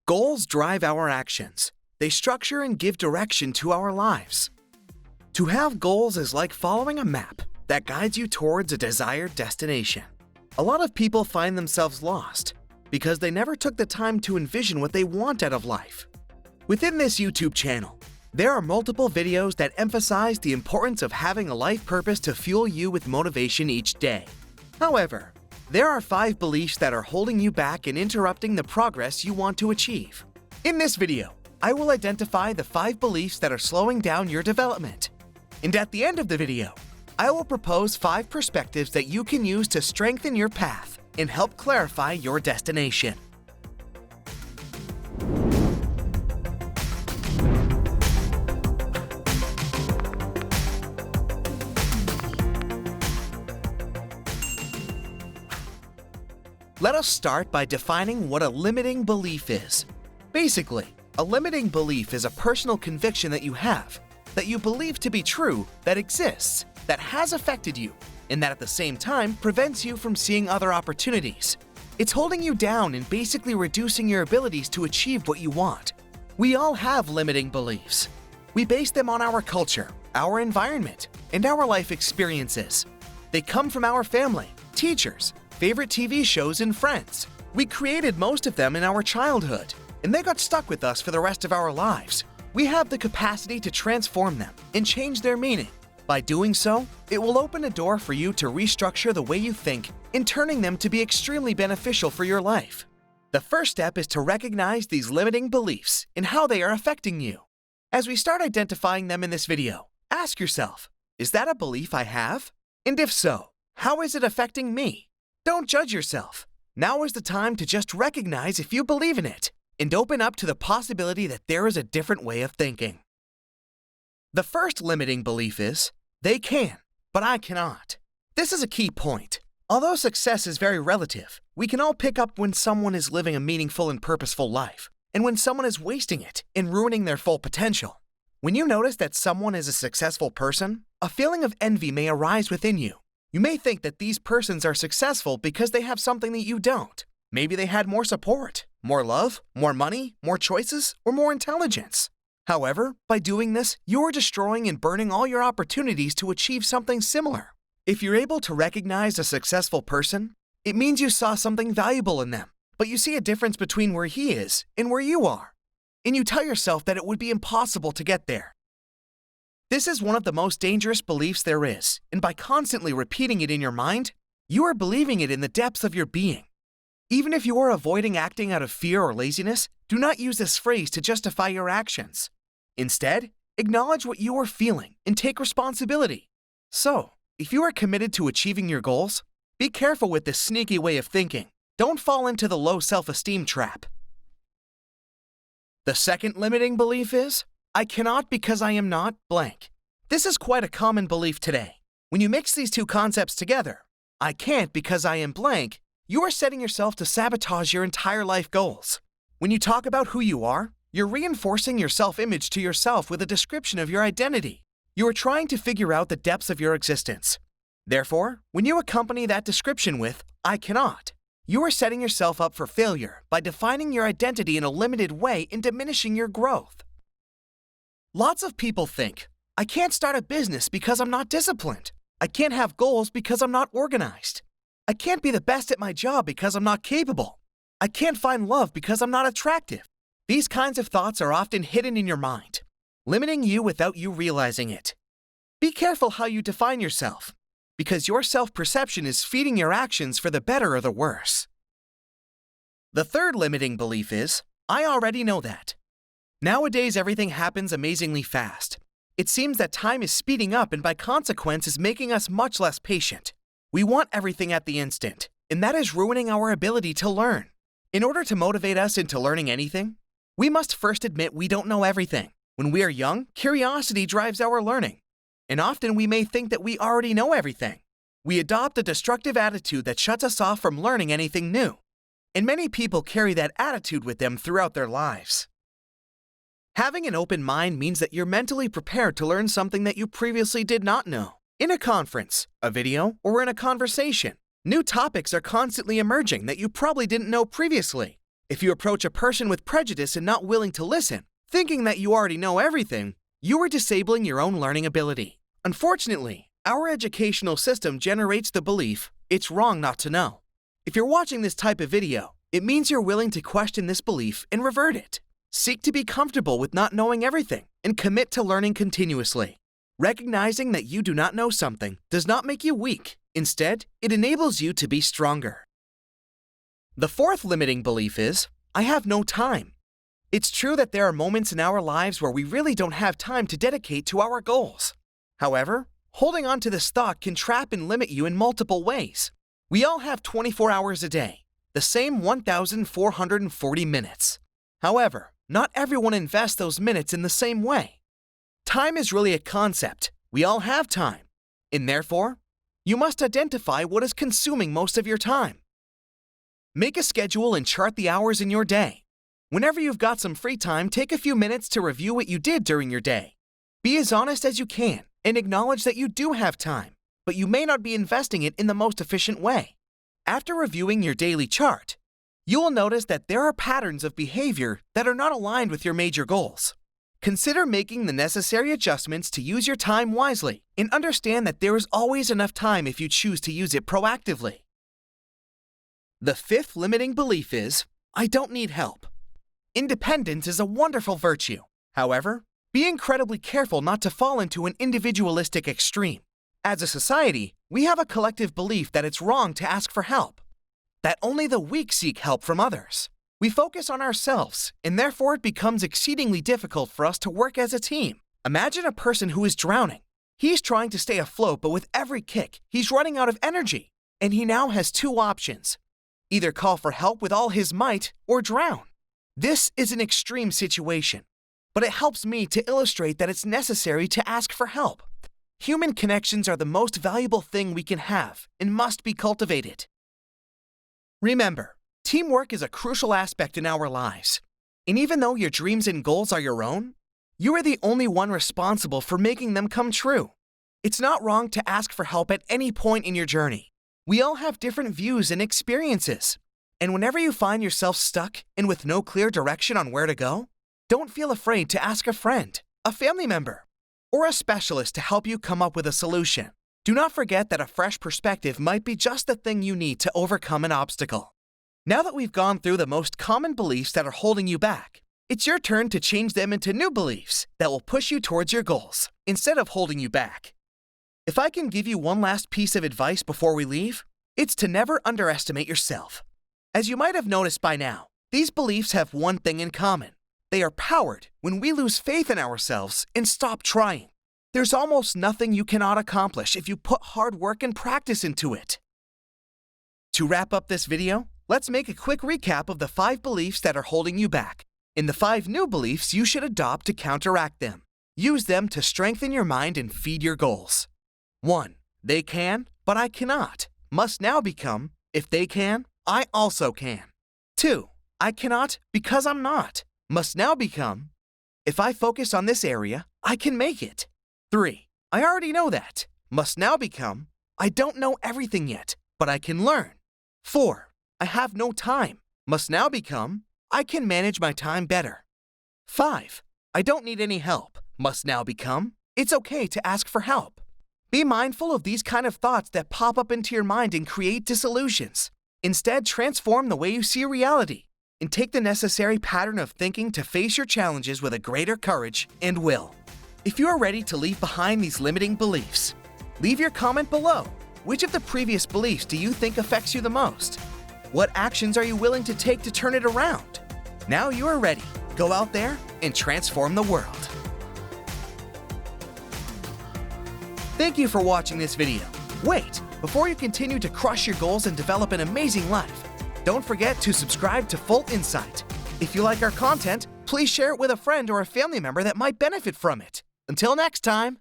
Goals drive our actions. They structure and give direction to our lives. To have goals is like following a map that guides you towards a desired destination. A lot of people find themselves lost because they never took the time to envision what they want out of life. Within this YouTube channel, there are multiple videos that emphasize the importance of having a life purpose to fuel you with motivation each day. However, there are 5 beliefs that are holding you back and interrupting the progress you want to achieve. In this video, I will identify the 5 beliefs that are slowing down your development. And at the end of the video, I will propose 5 perspectives that you can use to strengthen your path and help clarify your destination. Let us start by defining what a limiting belief is. Basically, a limiting belief is a personal conviction that you have, that you believe to be true, that exists, that has affected you, and that at the same time prevents you from seeing other opportunities. It's holding you down and basically reducing your abilities to achieve what you want. We all have limiting beliefs. We base them on our culture, our environment, and our life experiences. They come from our family, teachers, favorite TV shows, and friends. We created most of them in our childhood, and they got stuck with us for the rest of our lives. We have the capacity to transform them and change their meaning. By doing so, it will open a door for you to restructure the way you think and turning them to be extremely beneficial for your life. The first step is to recognize these limiting beliefs and how they are affecting you. As we start identifying them in this video, ask yourself, is that a belief I have? And if so, how is it affecting me? Don't judge yourself. Now is the time to just recognize if you believe in it and open up to the possibility that there is a different way of thinking. The first limiting belief is, they can, but I cannot. This is a key point. Although success is very relative, we can all pick up when someone is living a meaningful and purposeful life, and when someone is wasting it and ruining their full potential. When you notice that someone is a successful person, a feeling of envy may arise within you. You may think that these persons are successful because they have something that you don't. Maybe they had more support, more love, more money, more choices, or more intelligence. However, by doing this, you are destroying and burning all your opportunities to achieve something similar. If you're able to recognize a successful person, it means you saw something valuable in them, but you see a difference between where he is and where you are. And you tell yourself that it would be impossible to get there. This is one of the most dangerous beliefs there is, and by constantly repeating it in your mind, you are believing it in the depths of your being. Even if you are avoiding acting out of fear or laziness, do not use this phrase to justify your actions. Instead, acknowledge what you are feeling and take responsibility. So, if you are committed to achieving your goals, be careful with this sneaky way of thinking. Don't fall into the low self-esteem trap. The second limiting belief is, I cannot because I am not blank. This is quite a common belief today. When you mix these two concepts together, I can't because I am blank, you are setting yourself to sabotage your entire life goals. When you talk about who you are, you're reinforcing your self-image to yourself with a description of your identity. You are trying to figure out the depths of your existence. Therefore, when you accompany that description with, I cannot, you are setting yourself up for failure by defining your identity in a limited way and diminishing your growth. Lots of people think, I can't start a business because I'm not disciplined. I can't have goals because I'm not organized. I can't be the best at my job because I'm not capable. I can't find love because I'm not attractive. These kinds of thoughts are often hidden in your mind, limiting you without you realizing it. Be careful how you define yourself, because your self-perception is feeding your actions for the better or the worse. The third limiting belief is, I already know that. Nowadays, everything happens amazingly fast. It seems that time is speeding up and by consequence is making us much less patient. We want everything at the instant, and that is ruining our ability to learn. In order to motivate us into learning anything, we must first admit we don't know everything. When we are young, curiosity drives our learning, and often we may think that we already know everything. We adopt a destructive attitude that shuts us off from learning anything new, and many people carry that attitude with them throughout their lives. Having an open mind means that you're mentally prepared to learn something that you previously did not know. In a conference, a video, or in a conversation, new topics are constantly emerging that you probably didn't know previously. If you approach a person with prejudice and not willing to listen, thinking that you already know everything, you are disabling your own learning ability. Unfortunately, our educational system generates the belief it's wrong not to know. If you're watching this type of video, it means you're willing to question this belief and revert it. Seek to be comfortable with not knowing everything and commit to learning continuously. Recognizing that you do not know something does not make you weak. Instead, it enables you to be stronger. The fourth limiting belief is, I have no time. It's true that there are moments in our lives where we really don't have time to dedicate to our goals. However, holding on to this thought can trap and limit you in multiple ways. We all have 24 hours a day, the same 1,440 minutes. However, not everyone invests those minutes in the same way. Time is really a concept. We all have time. And therefore, you must identify what is consuming most of your time. Make a schedule and chart the hours in your day. Whenever you've got some free time, take a few minutes to review what you did during your day. Be as honest as you can and acknowledge that you do have time, but you may not be investing it in the most efficient way. After reviewing your daily chart, you will notice that there are patterns of behavior that are not aligned with your major goals. Consider making the necessary adjustments to use your time wisely and understand that there is always enough time if you choose to use it proactively. The fifth limiting belief is, I don't need help. Independence is a wonderful virtue. However, be incredibly careful not to fall into an individualistic extreme. As a society, we have a collective belief that it's wrong to ask for help, that only the weak seek help from others. We focus on ourselves, and therefore it becomes exceedingly difficult for us to work as a team. Imagine a person who is drowning. He's trying to stay afloat, but with every kick, he's running out of energy, and he now has two options. Either call for help with all his might or drown. This is an extreme situation, but it helps me to illustrate that it's necessary to ask for help. Human connections are the most valuable thing we can have and must be cultivated. Remember, teamwork is a crucial aspect in our lives. And even though your dreams and goals are your own, you are the only one responsible for making them come true. It's not wrong to ask for help at any point in your journey. We all have different views and experiences. And whenever you find yourself stuck and with no clear direction on where to go, don't feel afraid to ask a friend, a family member, or a specialist to help you come up with a solution. Do not forget that a fresh perspective might be just the thing you need to overcome an obstacle. Now that we've gone through the most common beliefs that are holding you back, it's your turn to change them into new beliefs that will push you towards your goals instead of holding you back. If I can give you one last piece of advice before we leave, it's to never underestimate yourself. As you might have noticed by now, these beliefs have one thing in common. They are powered when we lose faith in ourselves and stop trying. There's almost nothing you cannot accomplish if you put hard work and practice into it. To wrap up this video, let's make a quick recap of the 5 beliefs that are holding you back and the 5 new beliefs you should adopt to counteract them. Use them to strengthen your mind and feed your goals. 1. They can, but I cannot, must now become, if they can, I also can. 2. I cannot because I'm not, must now become, if I focus on this area, I can make it. 3. I already know that, must now become, I don't know everything yet, but I can learn. 4. I have no time, must now become, I can manage my time better. 5. I don't need any help, must now become, it's okay to ask for help. Be mindful of these kind of thoughts that pop up into your mind and create disillusions. Instead, transform the way you see reality and take the necessary pattern of thinking to face your challenges with a greater courage and will. If you are ready to leave behind these limiting beliefs, leave your comment below. Which of the previous beliefs do you think affects you the most? What actions are you willing to take to turn it around? Now you are ready. Go out there and transform the world. Thank you for watching this video. Wait, before you continue to crush your goals and develop an amazing life, don't forget to subscribe to Full Insight. If you like our content, please share it with a friend or a family member that might benefit from it. Until next time.